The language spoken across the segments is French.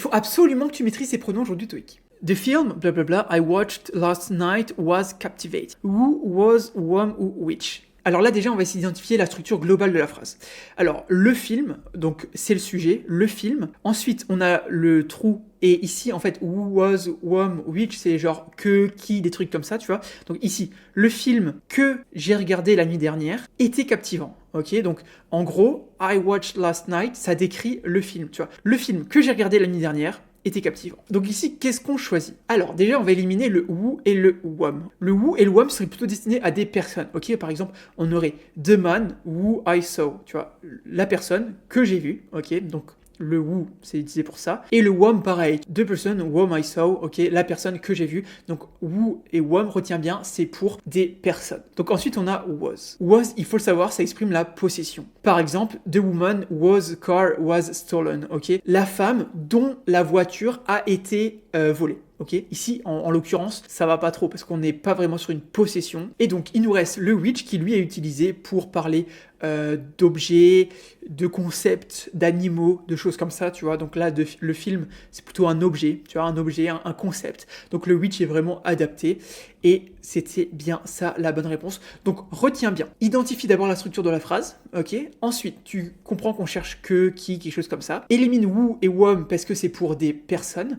Il faut absolument que tu maîtrises ces pronoms aujourd'hui TOEIC. The film, blah blah blah, I watched last night was captivating. Who was, whom ou which? Alors là déjà on va essayer d'identifier la structure globale de la phrase. Alors le film, donc c'est le sujet, le film. Ensuite on a le trou et ici en fait who was, whom, which c'est genre que, qui, des trucs comme ça tu vois. Donc ici le film que j'ai regardé la nuit dernière était captivant. Ok, donc en gros I watched last night ça décrit le film tu vois. Le film que j'ai regardé la nuit dernière était captivant. Donc ici, qu'est-ce qu'on choisit? Alors déjà, on va éliminer le who et le whom. Le who et le whom seraient plutôt destinés à des personnes. Ok, par exemple, on aurait the man who I saw, tu vois, la personne que j'ai vue. Ok, donc le who, c'est utilisé pour ça. Et le whom, pareil. The person whom I saw, ok, la personne que j'ai vue. Donc who et whom, retiens bien, c'est pour des personnes. Donc ensuite, on a was. Was, il faut le savoir, ça exprime la possession. Par exemple, the woman whose car was stolen, ok. La femme dont la voiture a été volée. Ok, ici, en l'occurrence, ça va pas trop parce qu'on n'est pas vraiment sur une possession. Et donc, il nous reste le which qui lui est utilisé pour parler d'objets, de concepts, d'animaux, de choses comme ça, tu vois. Donc là, le film, c'est plutôt un objet, tu vois, un objet, un concept. Donc le which est vraiment adapté. Et c'était bien ça la bonne réponse. Donc retiens bien. Identifie d'abord la structure de la phrase, ok. Ensuite, tu comprends qu'on cherche que, qui, quelque chose comme ça. Élimine who et whom parce que c'est pour des personnes.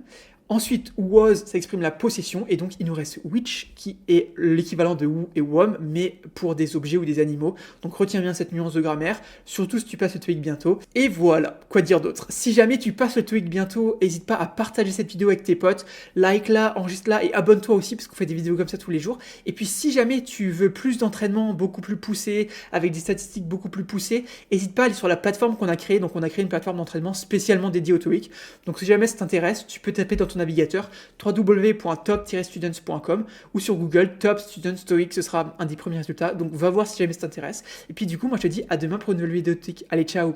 Ensuite, was, ça exprime la possession, et donc il nous reste which, qui est l'équivalent de who et whom, mais pour des objets ou des animaux. Donc retiens bien cette nuance de grammaire, surtout si tu passes le TOEIC bientôt. Et voilà, quoi dire d'autre? Si jamais tu passes le TOEIC bientôt, n'hésite pas à partager cette vidéo avec tes potes, like-la, enregistre-la, et abonne-toi aussi, parce qu'on fait des vidéos comme ça tous les jours. Et puis si jamais tu veux plus d'entraînement beaucoup plus poussé, avec des statistiques beaucoup plus poussées, n'hésite pas à aller sur la plateforme qu'on a créée. Donc on a créé une plateforme d'entraînement spécialement dédiée au TOEIC. Donc si jamais ça t'intéresse, tu peux taper dans ton navigateur www.top-students.com ou sur Google Top Students TOEIC, ce sera un des premiers résultats. Donc va voir si jamais ça t'intéresse. Et puis du coup, moi je te dis à demain pour une nouvelle vidéo de TOEIC. Allez, ciao!